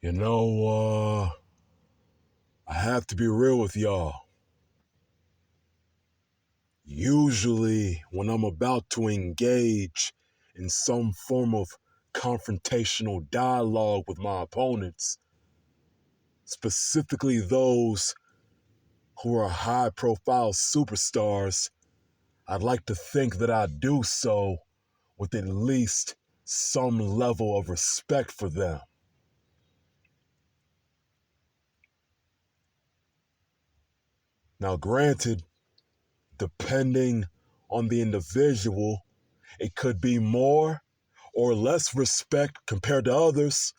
You know, I have to be real with y'all. Usually, when I'm about to engage in some form of confrontational dialogue with my opponents, specifically those who are high profile superstars, I'd like to think that I do so with at least some level of respect for them. Now, granted, depending on the individual, it could be more or less respect compared to others,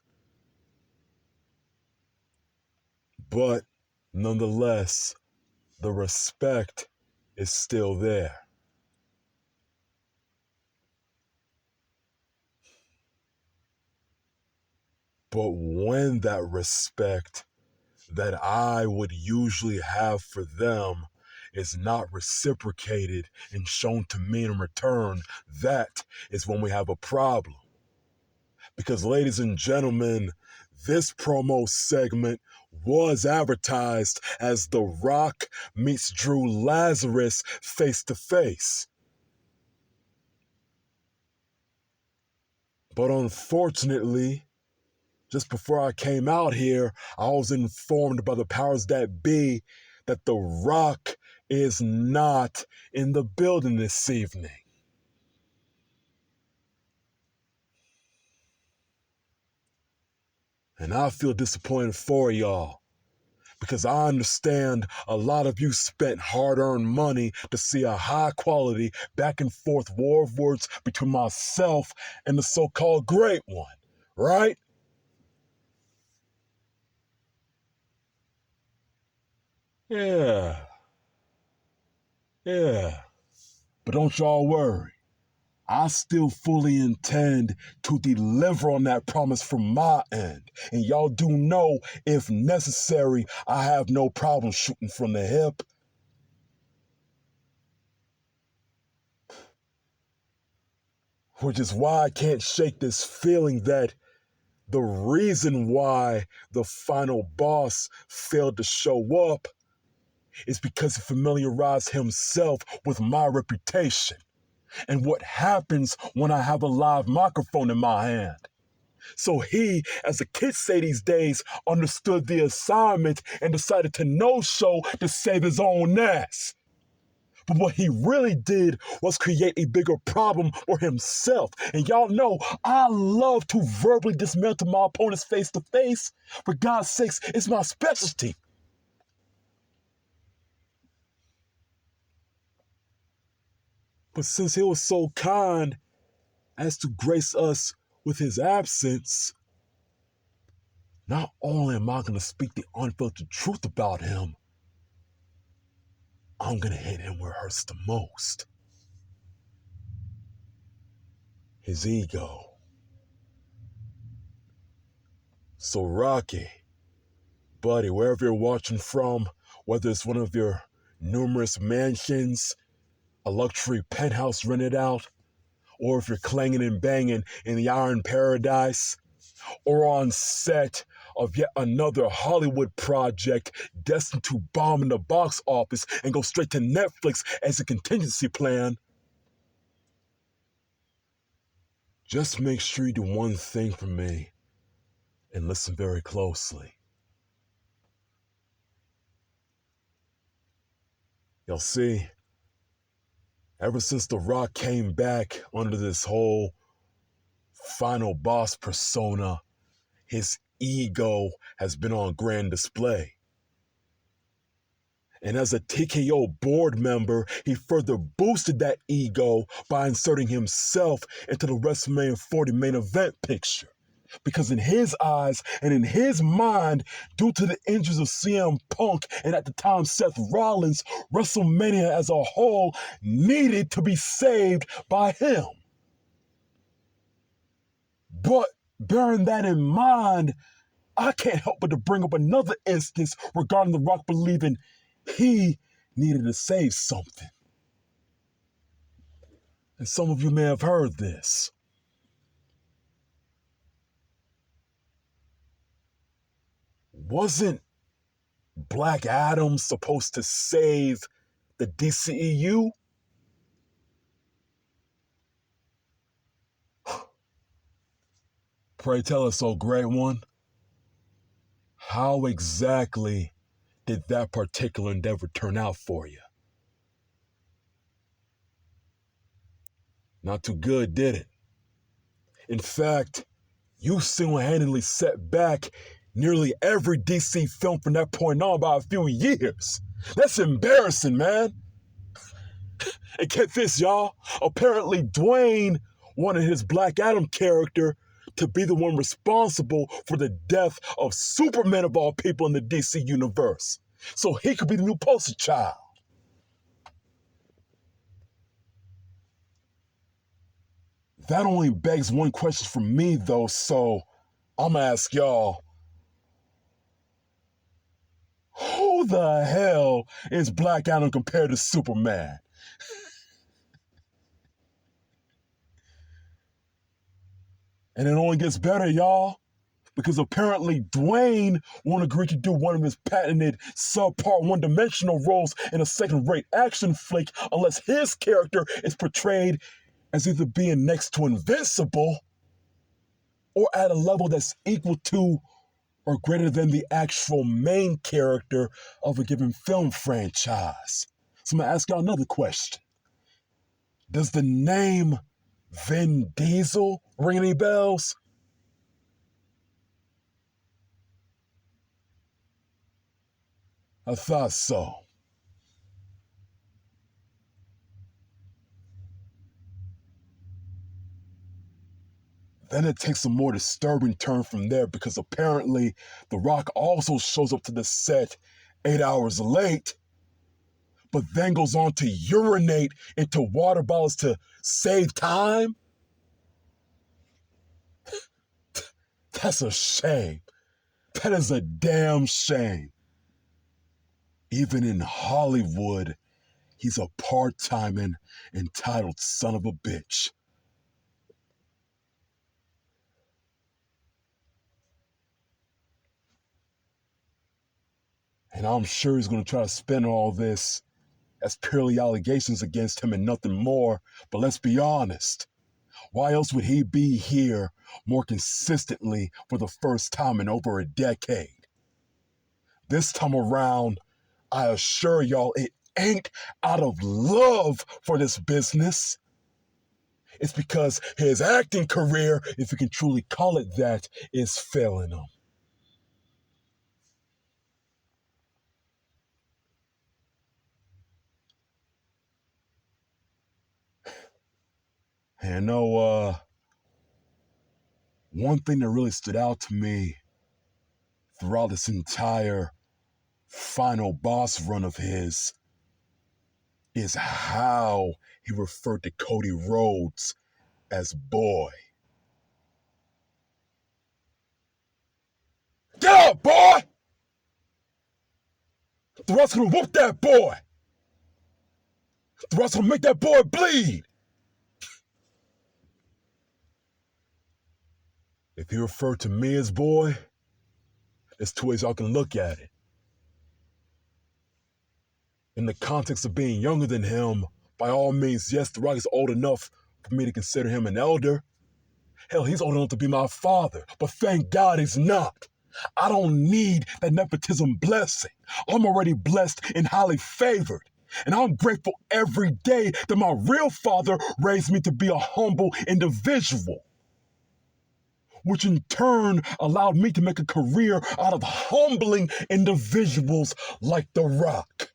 but nonetheless, the respect is still there. But when that respect that I would usually have for them is not reciprocated and shown to me in return, that is when we have a problem. Because, ladies and gentlemen, this promo segment was advertised as The Rock meets Drew Lazarus face to face. But unfortunately, just before I came out here, I was informed by the powers that be that The Rock is not in the building this evening. And I feel disappointed for y'all, because I understand a lot of you spent hard-earned money to see a high-quality back-and-forth war of words between myself and the so-called Great One, right? Yeah, yeah. But don't y'all worry. I still fully intend to deliver on that promise from my end. And y'all do know, if necessary, I have no problem shooting from the hip. Which is why I can't shake this feeling that the reason why the final boss failed to show up is because he familiarized himself with my reputation and what happens when I have a live microphone in my hand. So he, as the kids say these days, understood the assignment and decided to no-show to save his own ass. But what he really did was create a bigger problem for himself. And y'all know I love to verbally dismantle my opponents face to face. For God's sakes, it's my specialty. But since he was so kind as to grace us with his absence, not only am I going to speak the unfiltered truth about him, I'm going to hit him where it hurts the most. His ego. So Rocky, buddy, wherever you're watching from, whether it's one of your numerous mansions, a luxury penthouse rented out, or if you're clanging and banging in the Iron Paradise, or on set of yet another Hollywood project destined to bomb in the box office and go straight to Netflix as a contingency plan, just make sure you do one thing for me and listen very closely. You'll see, ever since The Rock came back under this whole final boss persona, his ego has been on grand display. And as a TKO board member, he further boosted that ego by inserting himself into the WrestleMania 40 main event picture. Because in his eyes and in his mind, due to the injuries of CM Punk and at the time Seth Rollins, WrestleMania as a whole needed to be saved by him. But bearing that in mind, I can't help but to bring up another instance regarding The Rock believing he needed to save something. And some of you may have heard this. Wasn't Black Adam supposed to save the DCEU? Pray tell us, oh great one, how exactly did that particular endeavor turn out for you? Not too good, did it? In fact, you single-handedly set back nearly every DC film from that point on by a few years. That's embarrassing, man. And get this, y'all. Apparently, Dwayne wanted his Black Adam character to be the one responsible for the death of Superman of all people in the DC universe. So he could be the new poster child. That only begs one question from me, though, so I'm gonna ask y'all, who the hell is Black Adam compared to Superman? And it only gets better, y'all, because apparently Dwayne won't agree to do one of his patented subpart one-dimensional roles in a second-rate action flick unless his character is portrayed as either being next to invincible or at a level that's equal to or greater than the actual main character of a given film franchise. So I'm gonna ask y'all another question. Does the name Vin Diesel ring any bells? I thought so. Then it takes a more disturbing turn from there because apparently The Rock also shows up to the set 8 hours late, but then goes on to urinate into water bottles to save time? That's a shame. That is a damn shame. Even in Hollywood, he's a part-time and entitled son of a bitch. And I'm sure he's going to try to spin all this as purely allegations against him and nothing more. But let's be honest. Why else would he be here more consistently for the first time in over a decade? This time around, I assure y'all, it ain't out of love for this business. It's because his acting career, if you can truly call it that, is failing him. And you know, one thing that really stood out to me throughout this entire final boss run of his is how he referred to Cody Rhodes as boy. Get up, boy! The Rock's gonna whoop that boy! The Rock's gonna make that boy bleed! If he referred to me as boy, there's two ways y'all can look at it. In the context of being younger than him, by all means, yes, The Rock is old enough for me to consider him an elder. Hell, he's old enough to be my father, but thank God he's not. I don't need that nepotism blessing. I'm already blessed and highly favored. And I'm grateful every day that my real father raised me to be a humble individual, which in turn allowed me to make a career out of humbling individuals like The Rock.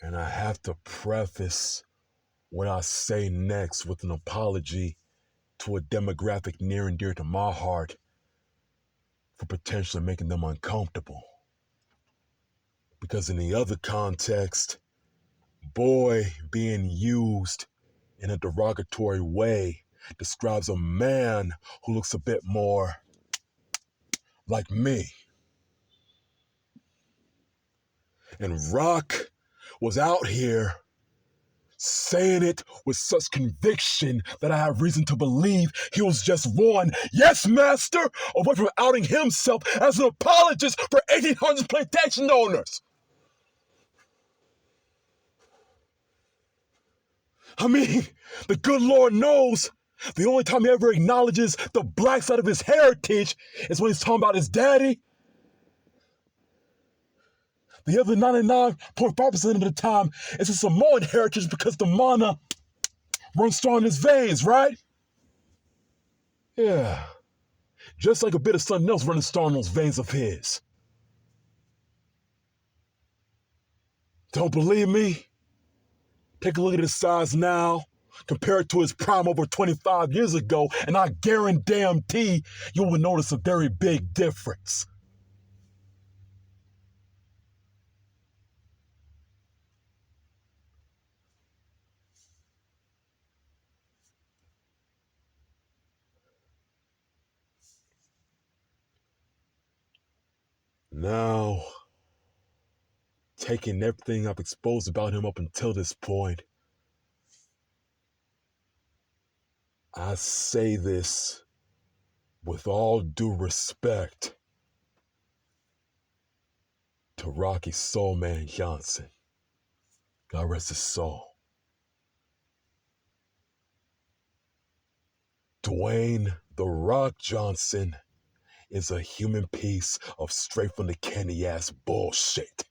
And I have to preface what I say next with an apology to a demographic near and dear to my heart for potentially making them uncomfortable. Because in the other context, boy being used in a derogatory way describes a man who looks a bit more like me. And Rock was out here saying it with such conviction that I have reason to believe he was just one, yes, master, away from outing himself as an apologist for 1800s plantation owners. I mean, the good Lord knows the only time he ever acknowledges the black side of his heritage is when he's talking about his daddy. The other 99.5% of the time is a Samoan heritage because the mana runs strong in his veins, right? Yeah. Just like a bit of something else running strong in those veins of his. Don't believe me? Take a look at his size now, compare it to his prime over 25 years ago, and I guarantee you will notice a very big difference. Now, taking everything I've exposed about him up until this point, I say this with all due respect to Rocky Soul Man Johnson. God rest his soul. Dwayne "The Rock" Johnson is a human piece of straight from the candy ass bullshit.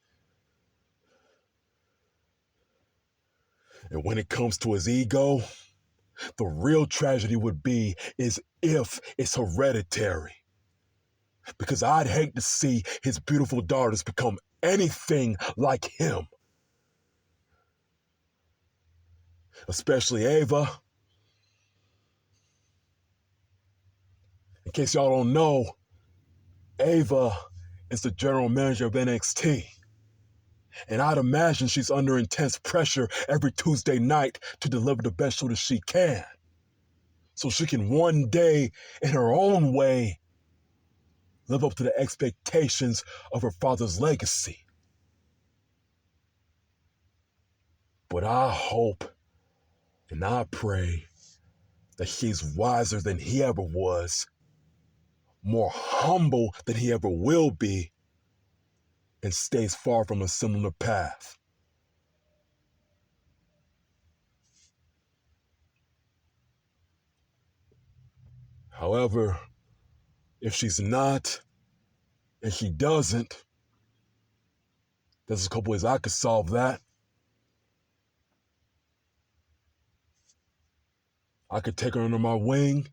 And when it comes to his ego, the real tragedy would be is if it's hereditary. Because I'd hate to see his beautiful daughters become anything like him. Especially Ava. In case y'all don't know, Ava is the general manager of NXT. And I'd imagine she's under intense pressure every Tuesday night to deliver the best show that she can. So she can one day, in her own way, live up to the expectations of her father's legacy. But I hope and I pray that she's wiser than he ever was, more humble than he ever will be, and stays far from a similar path. However, if she's not, and she doesn't, there's a couple ways I could solve that. I could take her under my wing,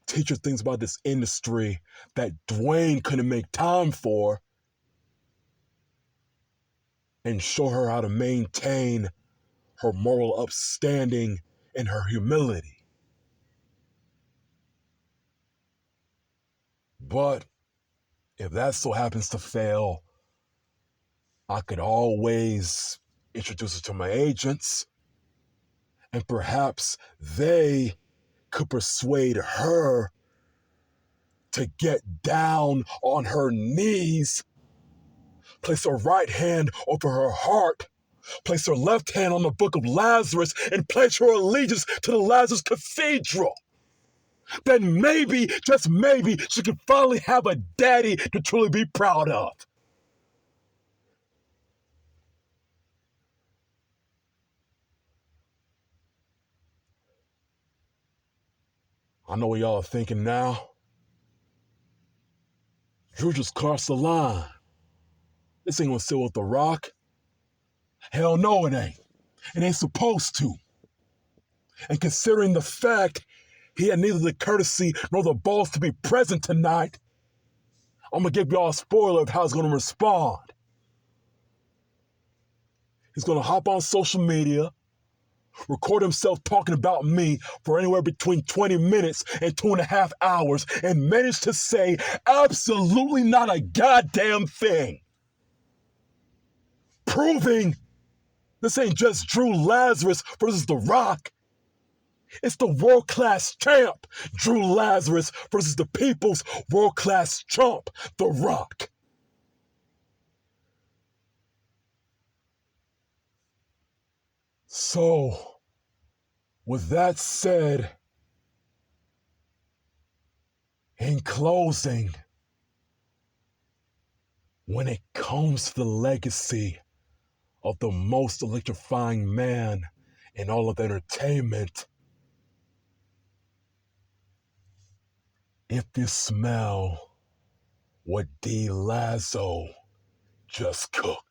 teach her things about this industry that Dwayne couldn't make time for, and show her how to maintain her moral upstanding and her humility. But if that so happens to fail, I could always introduce her to my agents, and perhaps they could persuade her to get down on her knees, place her right hand over her heart, place her left hand on the book of Lazarus, and pledge her allegiance to the Lazarus Cathedral. Then maybe, just maybe, she could finally have a daddy to truly be proud of. I know what y'all are thinking now. Drew just crossed the line. This ain't gonna sit with The Rock. Hell no, it ain't. It ain't supposed to. And considering the fact he had neither the courtesy nor the balls to be present tonight, I'm gonna give y'all a spoiler of how he's gonna respond. He's gonna hop on social media, record himself talking about me for anywhere between 20 minutes and 2.5 hours, and manage to say absolutely not a goddamn thing. Proving this ain't just Drew Lazarus versus The Rock. It's the world-class champ, Drew Lazarus, versus the people's world-class chump, The Rock. So, with that said, in closing, when it comes to the legacy of the most electrifying man in all of entertainment, if you smell what D. Lazo just cooked.